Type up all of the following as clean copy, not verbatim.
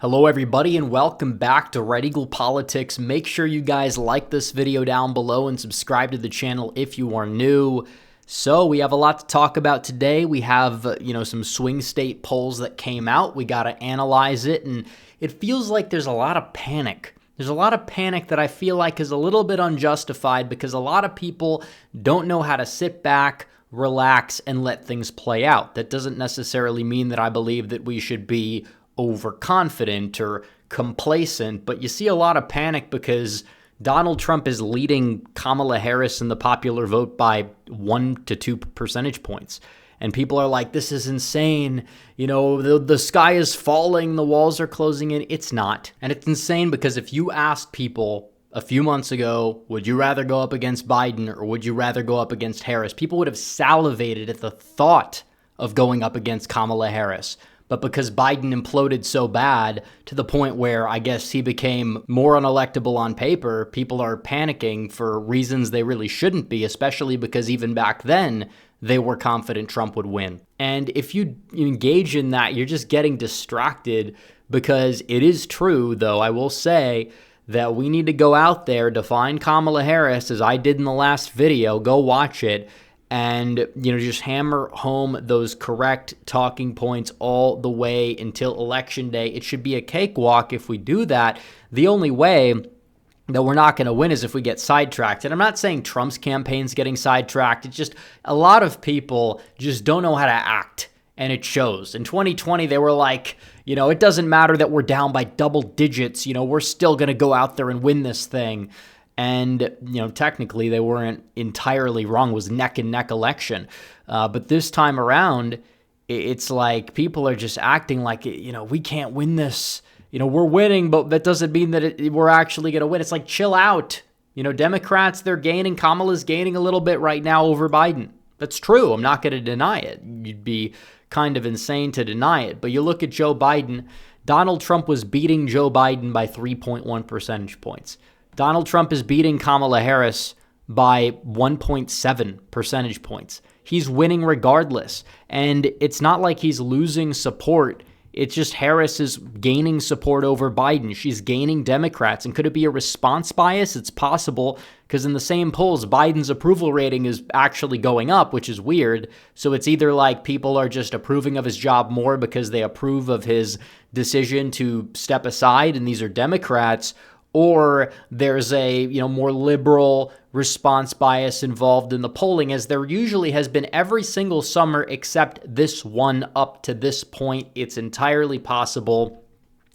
Hello everybody and welcome back to Red Eagle Politics. Make sure you guys like this video down below and subscribe to the channel if you are new. So we have a lot to talk about today. We have, some swing state polls that came out. We got to analyze it, and it feels like there's a lot of panic. There's a lot of panic that I feel like is a little bit unjustified because a lot of people don't know how to sit back, relax, and let things play out. That doesn't necessarily mean that I believe that we should be overconfident or complacent, but you see a lot of panic because Donald Trump is leading Kamala Harris in the popular vote by 1 to 2 percentage points. And people are like, this is insane. The sky is falling, the walls are closing in. It's not. And it's insane because if you asked people a few months ago, would you rather go up against Biden or would you rather go up against Harris? People would have salivated at the thought of going up against Kamala Harris. But because Biden imploded so bad to the point where I guess he became more unelectable on paper, people are panicking for reasons they really shouldn't be, especially because even back then, they were confident Trump would win. And if you engage in that, you're just getting distracted because it is true, though, I will say, that we need to go out there, define Kamala Harris, as I did in the last video, go watch it, and, just hammer home those correct talking points all the way until Election Day. It should be a cakewalk if we do that. The only way that we're not going to win is if we get sidetracked. And I'm not saying Trump's campaign's getting sidetracked. It's just a lot of people just don't know how to act, and it shows. In 2020, they were like, it doesn't matter that we're down by double digits. We're still going to go out there and win this thing. And, technically they weren't entirely wrong. It was neck and neck election. But this time around, it's like people are just acting like, we can't win this. We're winning, but that doesn't mean that we're actually going to win. It's like, chill out. Democrats, they're gaining. Kamala's gaining a little bit right now over Biden. That's true. I'm not going to deny it. You'd be kind of insane to deny it. But you look at Joe Biden. Donald Trump was beating Joe Biden by 3.1 percentage points. Donald Trump is beating Kamala Harris by 1.7 percentage points. He's winning regardless. And it's not like he's losing support. It's just Harris is gaining support over Biden. She's gaining Democrats. And could it be a response bias? It's possible because in the same polls, Biden's approval rating is actually going up, which is weird. So it's either like people are just approving of his job more because they approve of his decision to step aside, and these are Democrats, or there's a more liberal response bias involved in the polling, as there usually has been every single summer except this one up to this point. It's entirely possible.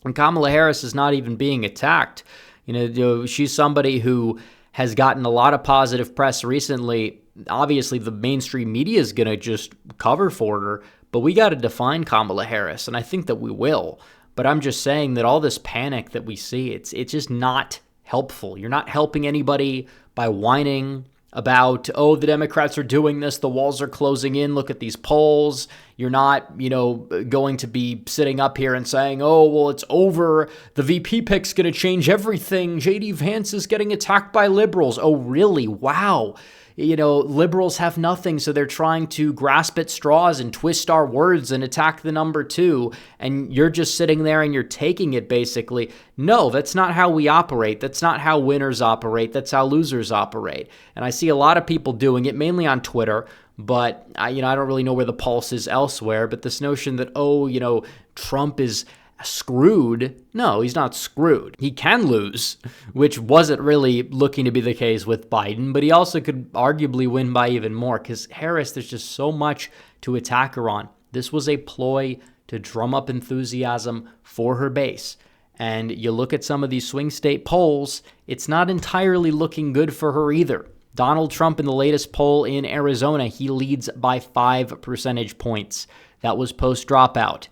And Kamala Harris is not even being attacked. She's somebody who has gotten a lot of positive press recently. Obviously, the mainstream media is going to just cover for her, but we got to define Kamala Harris, and I think that we will. But I'm just saying that all this panic that we see, it's just not helpful. You're not helping anybody by whining about, the Democrats are doing this, the walls are closing in, look at these polls. You're not, going to be sitting up here and saying, it's over. The VP pick's going to change everything. J.D. Vance is getting attacked by liberals. Oh, really? Wow. Liberals have nothing, so they're trying to grasp at straws and twist our words and attack the number two, and you're just sitting there and you're taking it, basically. No, that's not how we operate. That's not how winners operate. That's how losers operate. And I see a lot of people doing it, mainly on Twitter, but I don't really know where the pulse is elsewhere, but this notion that, Trump is screwed. No, he's not screwed. He can lose, which wasn't really looking to be the case with Biden, but he also could arguably win by even more because Harris, there's just so much to attack her on. This was a ploy to drum up enthusiasm for her base. And you look at some of these swing state polls, it's not entirely looking good for her either. Donald Trump in the latest poll in Arizona, he leads by 5 percentage points. That was post-dropout.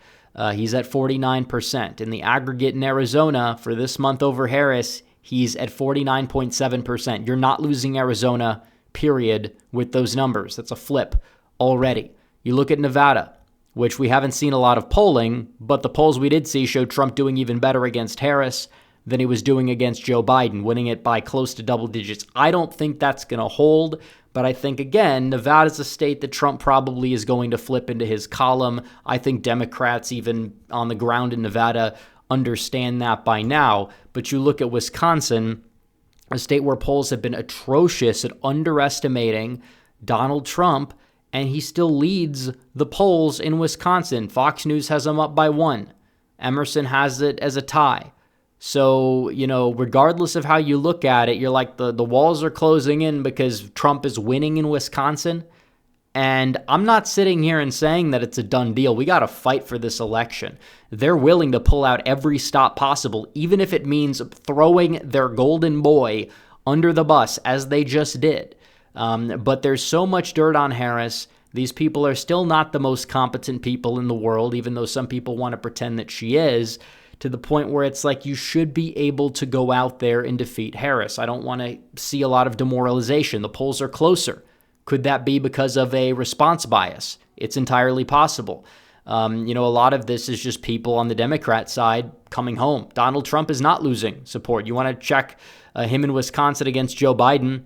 He's at 49%. In the aggregate in Arizona for this month over Harris, he's at 49.7%. You're not losing Arizona, period, with those numbers. That's a flip already. You look at Nevada, which we haven't seen a lot of polling, but the polls we did see showed Trump doing even better against Harris than he was doing against Joe Biden, winning it by close to double digits. I don't think that's going to hold, but I think, again, Nevada's a state that Trump probably is going to flip into his column. I think Democrats, even on the ground in Nevada, understand that by now. But you look at Wisconsin, a state where polls have been atrocious at underestimating Donald Trump, and he still leads the polls in Wisconsin. Fox News has him up by 1. Emerson has it as a tie. So, regardless of how you look at it, you're like, the walls are closing in because Trump is winning in Wisconsin. And I'm not sitting here and saying that it's a done deal. We got to fight for this election. They're willing to pull out every stop possible, even if it means throwing their golden boy under the bus, as they just did. But there's so much dirt on Harris. These people are still not the most competent people in the world, even though some people want to pretend that she is, to the point where it's like you should be able to go out there and defeat Harris. I don't want to see a lot of demoralization. The polls are closer. Could that be because of a response bias? It's entirely possible. A lot of this is just people on the Democrat side coming home. Donald Trump is not losing support. You want to check him in Wisconsin against Joe Biden.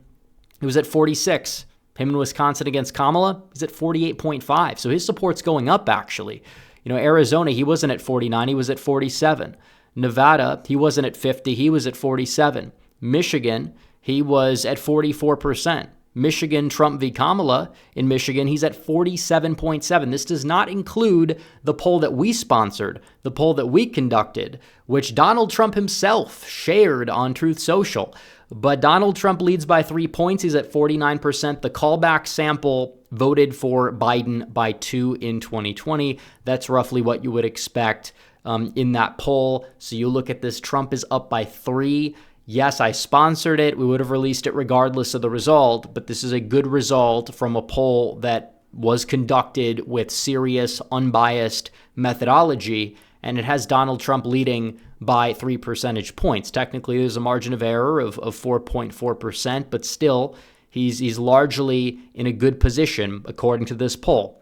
He was at 46. Him in Wisconsin against Kamala, he's at 48.5. So his support's going up, actually. Arizona, he wasn't at 49. He was at 47. Nevada, he wasn't at 50. He was at 47. Michigan, he was at 44%. Michigan, Trump v. Kamala in Michigan, he's at 47.7. This does not include the poll that we sponsored, the poll that we conducted, which Donald Trump himself shared on Truth Social. But Donald Trump leads by 3 points. He's at 49%. The callback sample voted for Biden by 2 in 2020. That's roughly what you would expect in that poll. So you look at this, Trump is up by 3. Yes, I sponsored it. We would have released it regardless of the result, but this is a good result from a poll that was conducted with serious, unbiased methodology, and it has Donald Trump leading by 3 percentage points. Technically, there's a margin of error of 4.4%, but still, he's largely in a good position, according to this poll.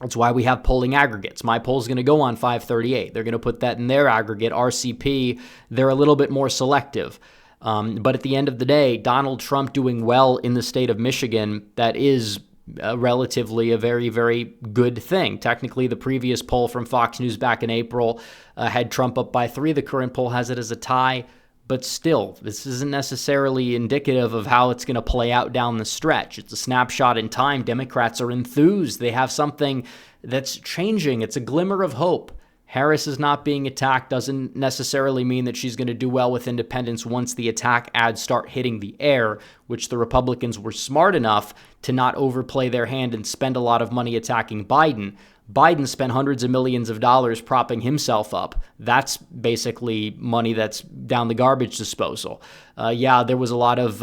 That's why we have polling aggregates. My poll's going to go on 538. They're going to put that in their aggregate. RCP, they're a little bit more selective. But at the end of the day, Donald Trump doing well in the state of Michigan, that is relatively a very, very good thing. Technically, the previous poll from Fox News back in April had Trump up by 3. The current poll has it as a tie. But still, this isn't necessarily indicative of how it's going to play out down the stretch. It's a snapshot in time. Democrats are enthused. They have something that's changing. It's a glimmer of hope. Harris is not being attacked doesn't necessarily mean that she's going to do well with independents once the attack ads start hitting the air, which the Republicans were smart enough to not overplay their hand and spend a lot of money attacking Biden. Biden spent hundreds of millions of dollars propping himself up. That's basically money that's down the garbage disposal. There was a lot of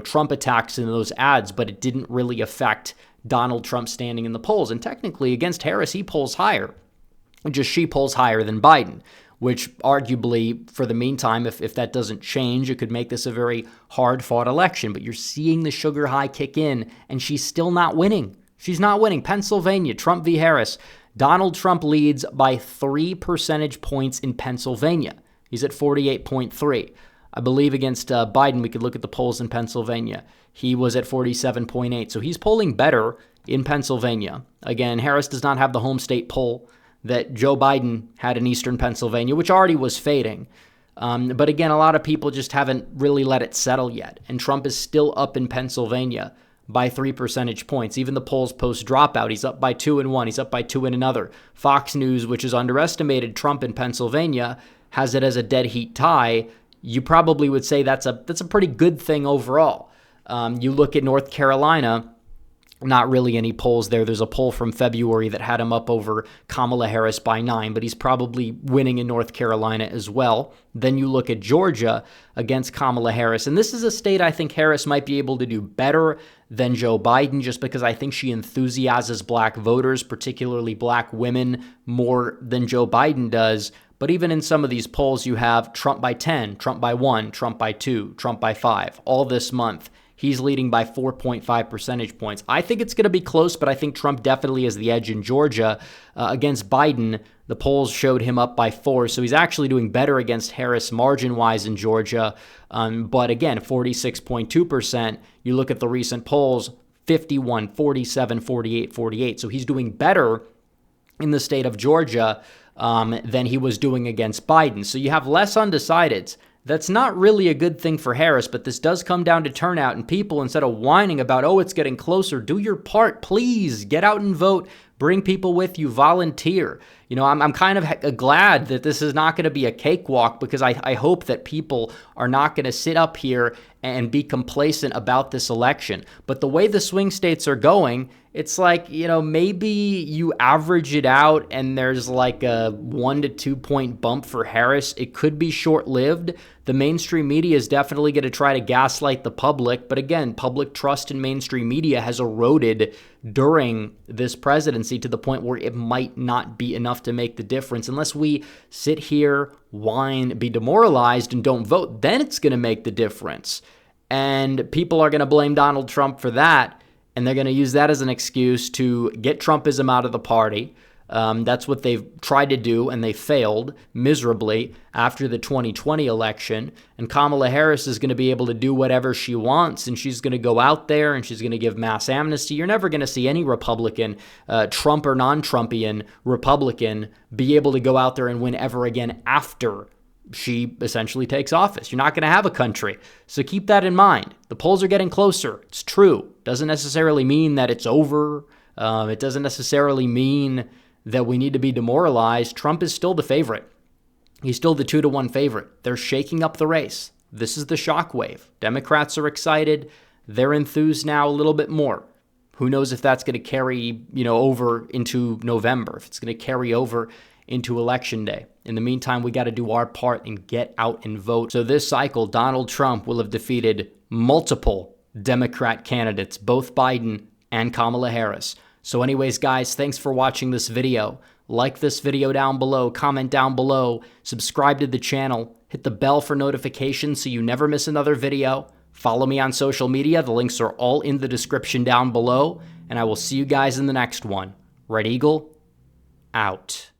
Trump attacks in those ads, but it didn't really affect Donald Trump standing in the polls. And technically, against Harris, he polls higher. Just she polls higher than Biden, which arguably, for the meantime, if that doesn't change, it could make this a very hard-fought election. But you're seeing the sugar high kick in, and she's still not winning. She's not winning. Pennsylvania, Trump v. Harris. Donald Trump leads by 3 percentage points in Pennsylvania. He's at 48.3. I believe against Biden, we could look at the polls in Pennsylvania. He was at 47.8. So he's polling better in Pennsylvania. Again, Harris does not have the home state poll that Joe Biden had in eastern Pennsylvania, which already was fading. But again, a lot of people just haven't really let it settle yet. And Trump is still up in Pennsylvania by 3 percentage points. Even the polls post dropout, he's up by 2 in one. He's up by 2 in another. Fox News, which has underestimated Trump in Pennsylvania, has it as a dead heat tie. You probably would say that's a pretty good thing overall. You look at North Carolina, not really any polls there. There's a poll from February that had him up over Kamala Harris by 9, but he's probably winning in North Carolina as well. Then you look at Georgia against Kamala Harris, and this is a state I think Harris might be able to do better than Joe Biden, just because I think she enthusiasms black voters, particularly black women, more than Joe Biden does. But even in some of these polls, you have Trump by 10, Trump by 1, Trump by 2, Trump by 5, all this month. He's leading by 4.5 percentage points. I think it's going to be close, but I think Trump definitely has the edge in Georgia. Against Biden, the polls showed him up by 4, so he's actually doing better against Harris margin-wise in Georgia. But again, 46.2%. You look at the recent polls, 51, 47, 48, 48. So he's doing better in the state of Georgia than he was doing against Biden. So you have less undecideds. That's not really a good thing for Harris, but this does come down to turnout, and people, instead of whining about, oh, it's getting closer, do your part, please. Get out and vote. Bring people with you. Volunteer. You know, I'm kind of glad that this is not going to be a cakewalk, because I hope that people are not going to sit up here and be complacent about this election. But the way the swing states are going, it's like, you know, maybe you average it out and there's like a 1 to 2 point bump for Harris. It could be short-lived. The mainstream media is definitely going to try to gaslight the public. But again, public trust in mainstream media has eroded during this presidency to the point where it might not be enough to make the difference. Unless we sit here, whine, be demoralized, and don't vote, then it's going to make the difference. And people are going to blame Donald Trump for that. And they're going to use that as an excuse to get Trumpism out of the party. That's what they've tried to do, and they failed miserably after the 2020 election. And Kamala Harris is going to be able to do whatever she wants, and she's going to go out there and she's going to give mass amnesty. You're never going to see any Republican, Trump or non-Trumpian Republican, be able to go out there and win ever again after she essentially takes office. You're not going to have a country. So keep that in mind. The polls are getting closer. It's true. Doesn't necessarily mean that it's over. It doesn't necessarily mean that we need to be demoralized. Trump is still the favorite. He's still the 2-to-1 favorite. They're shaking up the race. This is the shockwave. Democrats are excited. They're enthused now a little bit more. Who knows if that's going to carry, over into November, if it's going to carry over into Election Day. In the meantime, we got to do our part and get out and vote. So this cycle, Donald Trump will have defeated multiple Democrat candidates, both Biden and Kamala Harris. So anyways, guys, thanks for watching this video. Like this video down below, comment down below, subscribe to the channel, hit the bell for notifications so you never miss another video. Follow me on social media. The links are all in the description down below, and I will see you guys in the next one. Red Eagle, out.